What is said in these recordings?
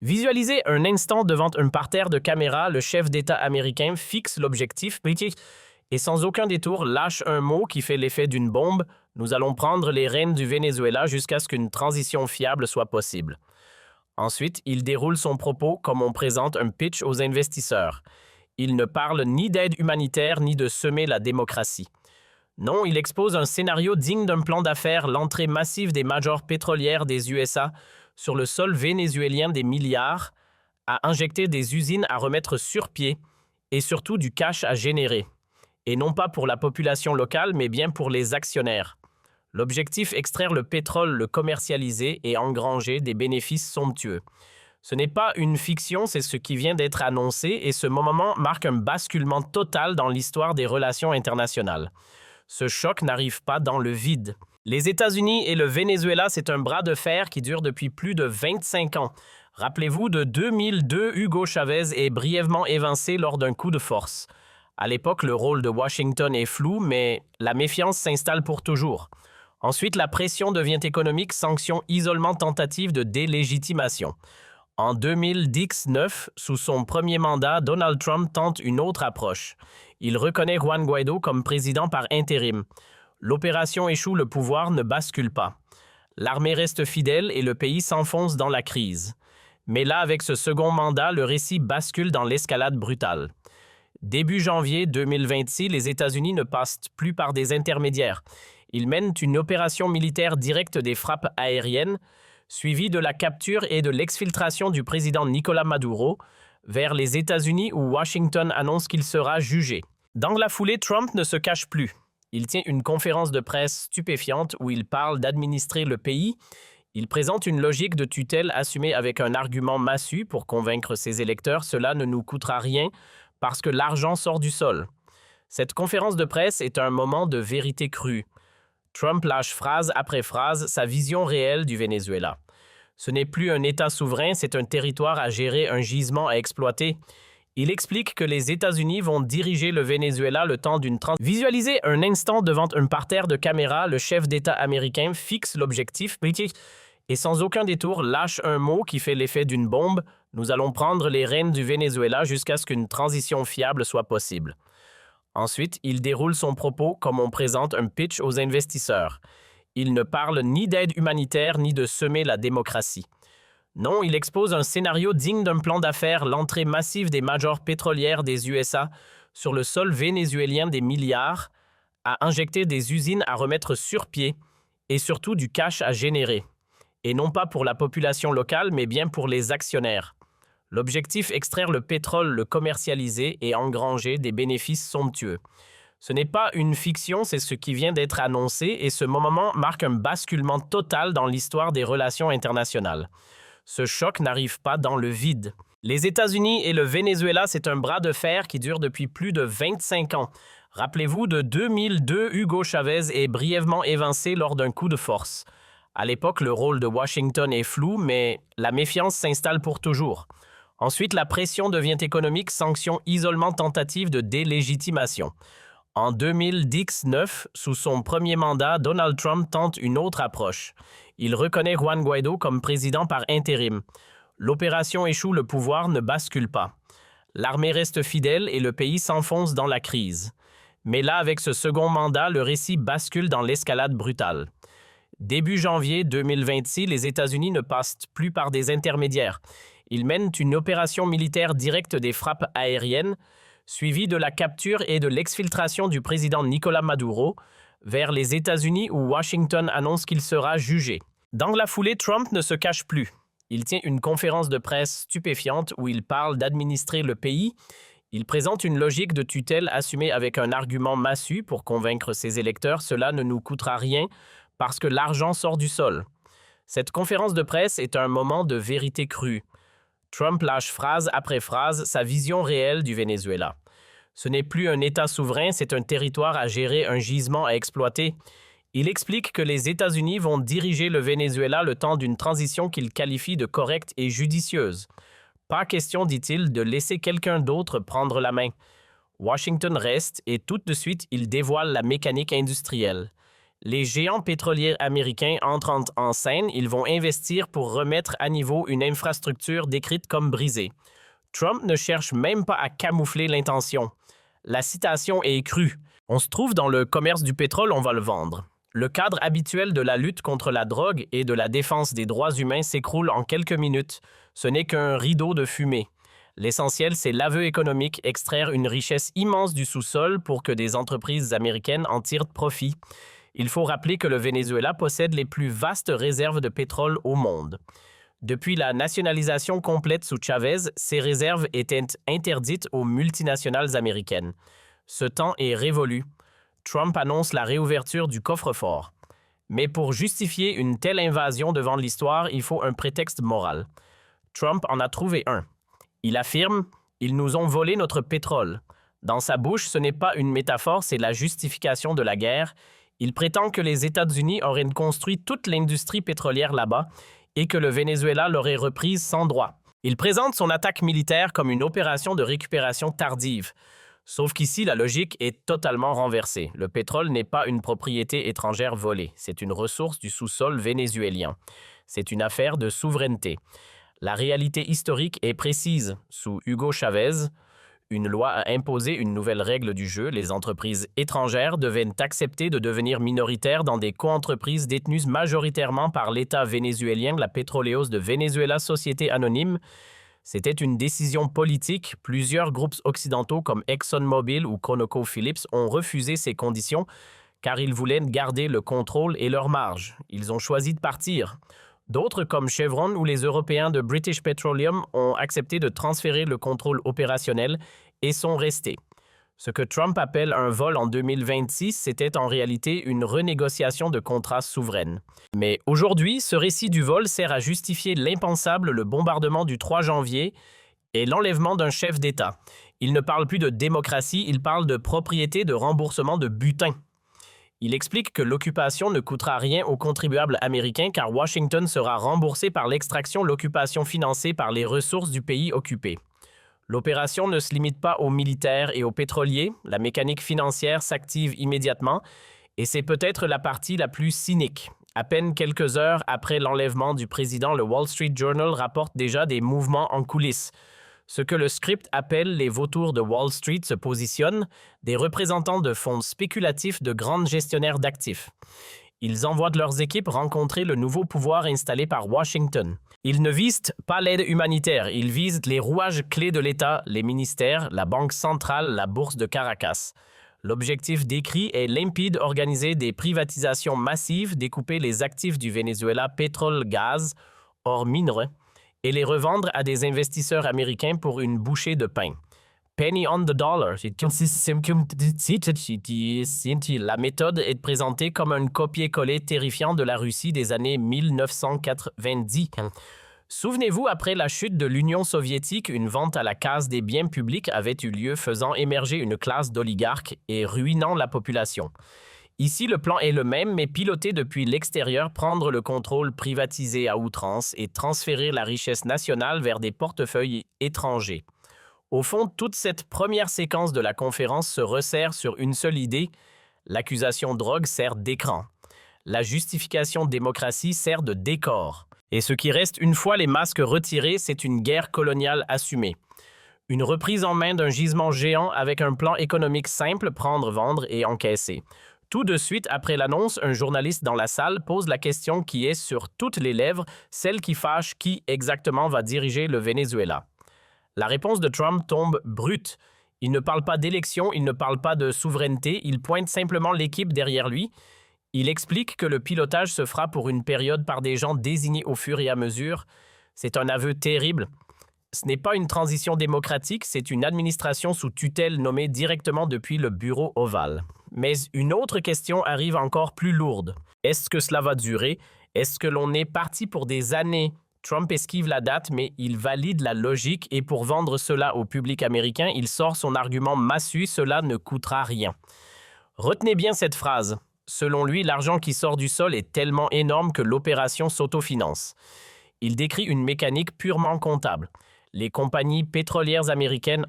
Visualisez un instant devant un parterre de caméras, le chef d'État américain fixe l'objectif politique et sans aucun détour lâche un mot qui fait l'effet d'une bombe. Nous allons prendre les rênes du Venezuela jusqu'à ce qu'une transition fiable soit possible. Ensuite, il déroule son propos comme on présente un pitch aux investisseurs. Il ne parle ni d'aide humanitaire ni de semer la démocratie. Non, il expose un scénario digne d'un plan d'affaires, l'entrée massive des majors pétrolières des USA sur le sol vénézuélien des milliards, à injecter des usines à remettre sur pied et surtout du cash à générer. Et non pas pour la population locale, mais bien pour les actionnaires. L'objectif, extraire le pétrole, le commercialiser et engranger des bénéfices somptueux. Ce n'est pas une fiction, c'est ce qui vient d'être annoncé et ce moment marque un basculement total dans l'histoire des relations internationales. Ce choc n'arrive pas dans le vide. Les États-Unis et le Venezuela, c'est un bras de fer qui dure depuis plus de 25 ans. Rappelez-vous de 2002, Hugo Chavez est brièvement évincé lors d'un coup de force. À l'époque, le rôle de Washington est flou, mais la méfiance s'installe pour toujours. Ensuite, la pression devient économique, sanctions, isolement, tentative de délégitimation. En 2019, sous son premier mandat, Donald Trump tente une autre approche. Il reconnaît Juan Guaidó comme président par intérim. L'opération échoue, le pouvoir ne bascule pas. L'armée reste fidèle et le pays s'enfonce dans la crise. Mais là, avec ce second mandat, le récit bascule dans l'escalade brutale. Début janvier 2026, les États-Unis ne passent plus par des intermédiaires. Ils mènent une opération militaire directe des frappes aériennes, suivie de la capture et de l'exfiltration du président Nicolás Maduro vers les États-Unis où Washington annonce qu'il sera jugé. Dans la foulée, Trump ne se cache plus. Il tient une conférence de presse stupéfiante où il parle d'administrer le pays. Il présente une logique de tutelle assumée avec un argument massu pour convaincre ses électeurs. Cela ne nous coûtera rien parce que l'argent sort du sol. Cette conférence de presse est un moment de vérité crue. Trump lâche phrase après phrase sa vision réelle du Venezuela. Ce n'est plus un État souverain, c'est un territoire à gérer, un gisement à exploiter. Il explique que les États-Unis vont diriger le Venezuela le temps d'une transition. Visualisez un instant devant un parterre de caméras, le chef d'État américain fixe l'objectif politique et sans aucun détour lâche un mot qui fait l'effet d'une bombe. Nous allons prendre les rênes du Venezuela jusqu'à ce qu'une transition fiable soit possible. Ensuite, il déroule son propos comme on présente un pitch aux investisseurs. Il ne parle ni d'aide humanitaire ni de semer la démocratie. Non, il expose un scénario digne d'un plan d'affaires, l'entrée massive des majors pétrolières des USA sur le sol vénézuélien des milliards, à injecter des usines à remettre sur pied et surtout du cash à générer. Et non pas pour la population locale, mais bien pour les actionnaires. L'objectif, extraire le pétrole, le commercialiser et engranger des bénéfices somptueux. Ce n'est pas une fiction, c'est ce qui vient d'être annoncé et ce moment marque un basculement total dans l'histoire des relations internationales. Ce choc n'arrive pas dans le vide. Les États-Unis et le Venezuela, c'est un bras de fer qui dure depuis plus de 25 ans. Rappelez-vous de 2002, Hugo Chavez est brièvement évincé lors d'un coup de force. À l'époque, le rôle de Washington est flou, mais la méfiance s'installe pour toujours. Ensuite, la pression devient économique, sanctions, isolement, tentative de délégitimation. En 2019, sous son premier mandat, Donald Trump tente une autre approche. Il reconnaît Juan Guaidó comme président par intérim. L'opération échoue, le pouvoir ne bascule pas. L'armée reste fidèle et le pays s'enfonce dans la crise. Mais là, avec ce second mandat, le récit bascule dans l'escalade brutale. Début janvier 2026, les États-Unis ne passent plus par des intermédiaires. Ils mènent une opération militaire directe des frappes aériennes, suivie de la capture et de l'exfiltration du président Nicolás Maduro vers les États-Unis où Washington annonce qu'il sera jugé. Dans la foulée, Trump ne se cache plus. Il tient une conférence de presse stupéfiante où il parle d'administrer le pays. Il présente une logique de tutelle assumée avec un argument massu pour convaincre ses électeurs. Cela ne nous coûtera rien parce que l'argent sort du sol. Cette conférence de presse est un moment de vérité crue. Trump lâche phrase après phrase sa vision réelle du Venezuela. Ce n'est plus un État souverain, c'est un territoire à gérer, un gisement à exploiter. Il explique que les États-Unis vont diriger le Venezuela le temps d'une transition qu'il qualifie de correcte et judicieuse. Pas question, dit-il, de laisser quelqu'un d'autre prendre la main. Washington reste et tout de suite, il dévoile la mécanique industrielle. Les géants pétroliers américains entrent en scène, ils vont investir pour remettre à niveau une infrastructure décrite comme brisée. Trump ne cherche même pas à camoufler l'intention. La citation est crue. On se trouve dans le commerce du pétrole, on va le vendre. Le cadre habituel de la lutte contre la drogue et de la défense des droits humains s'écroule en quelques minutes. Ce n'est qu'un rideau de fumée. L'essentiel, c'est l'aveu économique, extraire une richesse immense du sous-sol pour que des entreprises américaines en tirent profit. Il faut rappeler que le Venezuela possède les plus vastes réserves de pétrole au monde. Depuis la nationalisation complète sous Chavez, ces réserves étaient interdites aux multinationales américaines. Ce temps est révolu. Trump annonce la réouverture du coffre-fort. Mais pour justifier une telle invasion devant l'histoire, il faut un prétexte moral. Trump en a trouvé un. Il affirme « Ils nous ont volé notre pétrole ». Dans sa bouche, ce n'est pas une métaphore, c'est la justification de la guerre. Il prétend que les États-Unis auraient construit toute l'industrie pétrolière là-bas et que le Venezuela l'aurait reprise sans droit. Il présente son attaque militaire comme une opération de récupération tardive. Sauf qu'ici, la logique est totalement renversée. Le pétrole n'est pas une propriété étrangère volée. C'est une ressource du sous-sol vénézuélien. C'est une affaire de souveraineté. La réalité historique est précise. Sous Hugo Chavez, une loi a imposé une nouvelle règle du jeu. Les entreprises étrangères devaient accepter de devenir minoritaires dans des coentreprises détenues majoritairement par l'État vénézuélien, la Petróleos de Venezuela Société Anonyme. C'était une décision politique. Plusieurs groupes occidentaux comme ExxonMobil ou ConocoPhillips ont refusé ces conditions car ils voulaient garder le contrôle et leur marge. Ils ont choisi de partir. D'autres, comme Chevron ou les Européens de British Petroleum, ont accepté de transférer le contrôle opérationnel et sont restés. Ce que Trump appelle un vol en 2026, c'était en réalité une renégociation de contrats souverains. Mais aujourd'hui, ce récit du vol sert à justifier l'impensable, le bombardement du 3 janvier et l'enlèvement d'un chef d'État. Il ne parle plus de démocratie, il parle de propriété, de remboursement de butin. Il explique que l'occupation ne coûtera rien aux contribuables américains car Washington sera remboursé par l'extraction, l'occupation financée par les ressources du pays occupé. L'opération ne se limite pas aux militaires et aux pétroliers, la mécanique financière s'active immédiatement et c'est peut-être la partie la plus cynique. À peine quelques heures après l'enlèvement du président, le Wall Street Journal rapporte déjà des mouvements en coulisses. Ce que le script appelle les vautours de Wall Street se positionnent, des représentants de fonds spéculatifs de grandes gestionnaires d'actifs. Ils envoient de leurs équipes rencontrer le nouveau pouvoir installé par Washington. Ils ne visent pas l'aide humanitaire, ils visent les rouages clés de l'État, les ministères, la Banque centrale, la bourse de Caracas. L'objectif décrit est limpide, organiser des privatisations massives, découper les actifs du Venezuela, pétrole-gaz, or minerais, et les revendre à des investisseurs américains pour une bouchée de pain. Penny on the dollar. La méthode est présentée comme un copier-coller terrifiant de la Russie des années 1990. Souvenez-vous, après la chute de l'Union soviétique, une vente à la case des biens publics avait eu lieu, faisant émerger une classe d'oligarques et ruinant la population. Ici, le plan est le même, mais piloté depuis l'extérieur, prendre le contrôle privatisé à outrance et transférer la richesse nationale vers des portefeuilles étrangers. Au fond, toute cette première séquence de la conférence se resserre sur une seule idée. L'accusation drogue sert d'écran. La justification démocratie sert de décor. Et ce qui reste une fois les masques retirés, c'est une guerre coloniale assumée. Une reprise en main d'un gisement géant avec un plan économique simple, prendre, vendre et encaisser. Tout de suite après l'annonce, un journaliste dans la salle pose la question qui est sur toutes les lèvres, celle qui fâche qui exactement va diriger le Venezuela. La réponse de Trump tombe brute. Il ne parle pas d'élection, il ne parle pas de souveraineté, il pointe simplement l'équipe derrière lui. Il explique que le pilotage se fera pour une période par des gens désignés au fur et à mesure. C'est un aveu terrible. Ce n'est pas une transition démocratique, c'est une administration sous tutelle nommée directement depuis le bureau ovale. Mais une autre question arrive encore plus lourde. Est-ce que cela va durer? Est-ce que l'on est parti pour des années? Trump esquive la date, mais il valide la logique et pour vendre cela au public américain, il sort son argument massu, cela ne coûtera rien. Retenez bien cette phrase. Selon lui, l'argent qui sort du sol est tellement énorme que l'opération s'autofinance. Il décrit une mécanique purement comptable. Les compagnies pétrolières américaines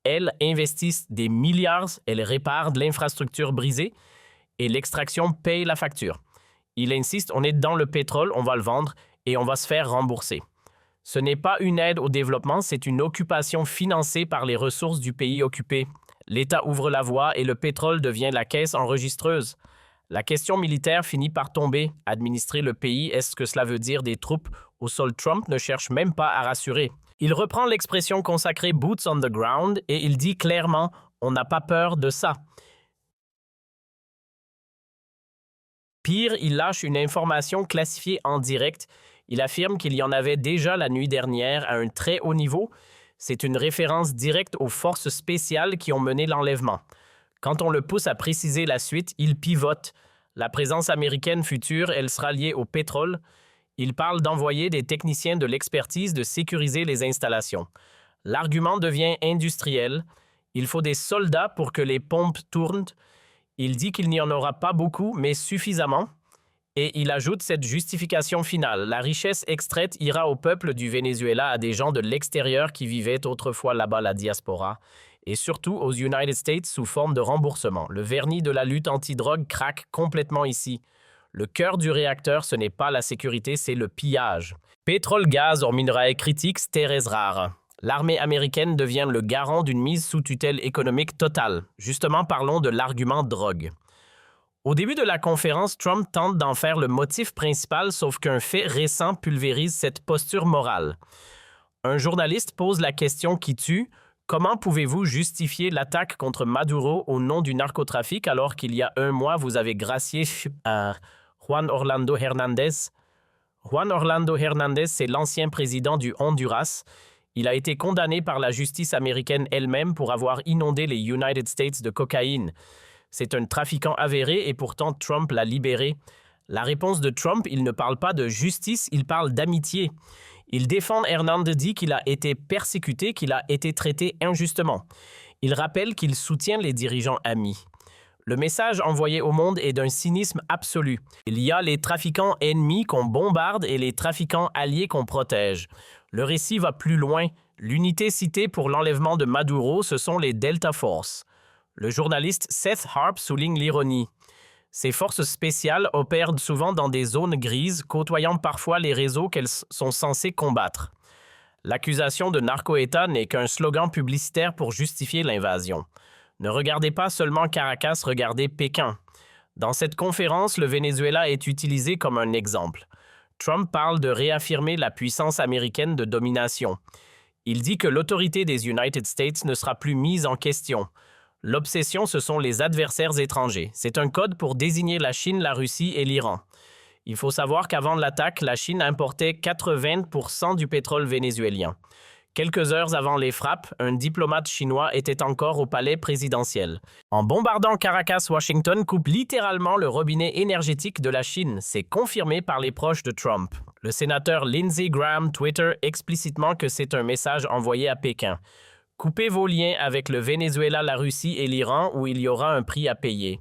elles investissent des milliards, elles réparent de l'infrastructure brisée et l'extraction paye la facture. Il insiste, on est dans le pétrole, on va le vendre et on va se faire rembourser. Ce n'est pas une aide au développement, c'est une occupation financée par les ressources du pays occupé. L'État ouvre la voie et le pétrole devient la caisse enregistreuse. La question militaire finit par tomber. Administrer le pays, est-ce que cela veut dire des troupes au sol? Trump ne cherche même pas à rassurer. Il reprend l'expression consacrée « boots on the ground » et il dit clairement « on n'a pas peur de ça ». Pire, il lâche une information classifiée en direct. Il affirme qu'il y en avait déjà la nuit dernière à un très haut niveau. C'est une référence directe aux forces spéciales qui ont mené l'enlèvement. Quand on le pousse à préciser la suite, il pivote. La présence américaine future, elle sera liée au pétrole. Il parle d'envoyer des techniciens de l'expertise de sécuriser les installations. L'argument devient industriel. Il faut des soldats pour que les pompes tournent. Il dit qu'il n'y en aura pas beaucoup, mais suffisamment. Et il ajoute cette justification finale. La richesse extraite ira au peuple du Venezuela, à des gens de l'extérieur qui vivaient autrefois là-bas, la diaspora, et surtout aux United States sous forme de remboursement. Le vernis de la lutte anti-drogue craque complètement ici. Le cœur du réacteur, ce n'est pas la sécurité, c'est le pillage. Pétrole-gaz hors minerais critiques, terres rares. L'armée américaine devient le garant d'une mise sous tutelle économique totale. Justement, parlons de l'argument drogue. Au début de la conférence, Trump tente d'en faire le motif principal, sauf qu'un fait récent pulvérise cette posture morale. Un journaliste pose la question qui tue. Comment pouvez-vous justifier l'attaque contre Maduro au nom du narcotrafic alors qu'il y a un mois, vous avez gracié Juan Orlando Hernández? Juan Orlando Hernández, c'est l'ancien président du Honduras. Il a été condamné par la justice américaine elle-même pour avoir inondé les United States de cocaïne. C'est un trafiquant avéré et pourtant Trump l'a libéré. La réponse de Trump, il ne parle pas de justice, il parle d'amitié. Il défend Hernández, dit qu'il a été persécuté, qu'il a été traité injustement. Il rappelle qu'il soutient les dirigeants amis. Le message envoyé au monde est d'un cynisme absolu. Il y a les trafiquants ennemis qu'on bombarde et les trafiquants alliés qu'on protège. Le récit va plus loin. L'unité citée pour l'enlèvement de Maduro, ce sont les Delta Force. Le journaliste Seth Harp souligne l'ironie. Ces forces spéciales opèrent souvent dans des zones grises, côtoyant parfois les réseaux qu'elles sont censées combattre. L'accusation de narco-État n'est qu'un slogan publicitaire pour justifier l'invasion. Ne regardez pas seulement Caracas, regardez Pékin. Dans cette conférence, le Venezuela est utilisé comme un exemple. Trump parle de réaffirmer la puissance américaine de domination. Il dit que l'autorité des United States ne sera plus mise en question. L'obsession, ce sont les adversaires étrangers. C'est un code pour désigner la Chine, la Russie et l'Iran. Il faut savoir qu'avant l'attaque, la Chine importait 80% du pétrole vénézuélien. Quelques heures avant les frappes, un diplomate chinois était encore au palais présidentiel. En bombardant Caracas, Washington coupe littéralement le robinet énergétique de la Chine. C'est confirmé par les proches de Trump. Le sénateur Lindsey Graham Twitter explicitement que c'est un message envoyé à Pékin. Coupez vos liens avec le Venezuela, la Russie et l'Iran où il y aura un prix à payer.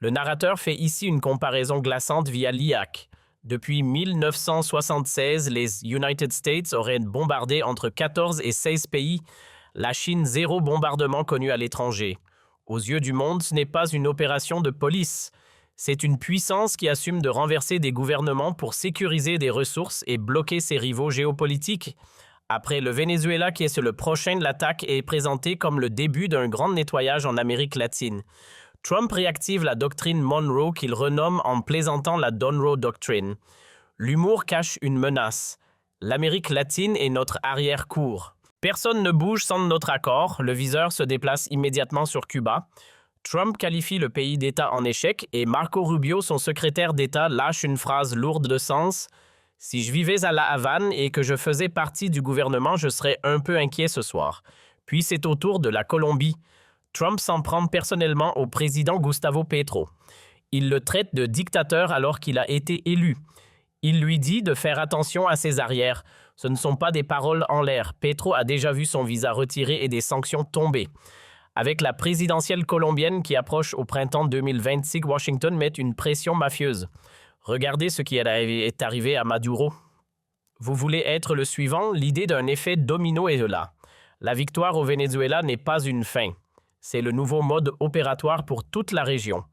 Le narrateur fait ici une comparaison glaçante via l'IAC. Depuis 1976, les United States auraient bombardé entre 14 et 16 pays. La Chine, zéro bombardement connu à l'étranger. Aux yeux du monde, ce n'est pas une opération de police. C'est une puissance qui assume de renverser des gouvernements pour sécuriser des ressources et bloquer ses rivaux géopolitiques. Après le Venezuela, qui est le prochain de l'attaque, est présenté comme le début d'un grand nettoyage en Amérique latine. Trump réactive la doctrine Monroe qu'il renomme en plaisantant la Donroe Doctrine. L'humour cache une menace. L'Amérique latine est notre arrière-cour. Personne ne bouge sans notre accord. Le viseur se déplace immédiatement sur Cuba. Trump qualifie le pays d'État en échec et Marco Rubio, son secrétaire d'État, lâche une phrase lourde de sens. « Si je vivais à La Havane et que je faisais partie du gouvernement, je serais un peu inquiet ce soir. » Puis c'est au tour de la Colombie. Trump s'en prend personnellement au président Gustavo Petro. Il le traite de dictateur alors qu'il a été élu. Il lui dit de faire attention à ses arrières. Ce ne sont pas des paroles en l'air. Petro a déjà vu son visa retiré et des sanctions tomber. Avec la présidentielle colombienne qui approche au printemps 2026, Washington met une pression mafieuse. Regardez ce qui est arrivé à Maduro. Vous voulez être le suivant? L'idée d'un effet domino est là. La victoire au Venezuela n'est pas une fin. C'est le nouveau mode opératoire pour toute la région.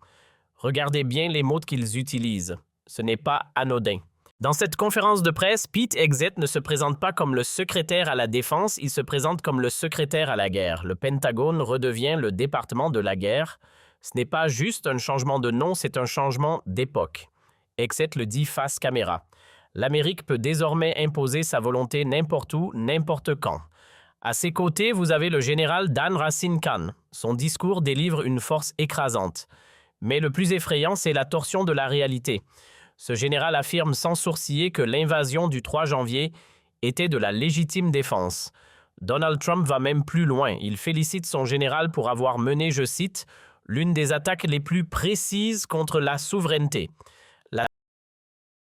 Regardez bien les mots qu'ils utilisent. Ce n'est pas anodin. Dans cette conférence de presse, Pete Hegseth ne se présente pas comme le secrétaire à la défense, il se présente comme le secrétaire à la guerre. Le Pentagone redevient le département de la guerre. Ce n'est pas juste un changement de nom, c'est un changement d'époque. Hegseth le dit face caméra. L'Amérique peut désormais imposer sa volonté n'importe où, n'importe quand. À ses côtés, vous avez le général Dan Racine Khan. Son discours délivre une force écrasante. Mais le plus effrayant, c'est la torsion de la réalité. Ce général affirme sans sourciller que l'invasion du 3 janvier était de la légitime défense. Donald Trump va même plus loin. Il félicite son général pour avoir mené, je cite, « l'une des attaques les plus précises contre la souveraineté ».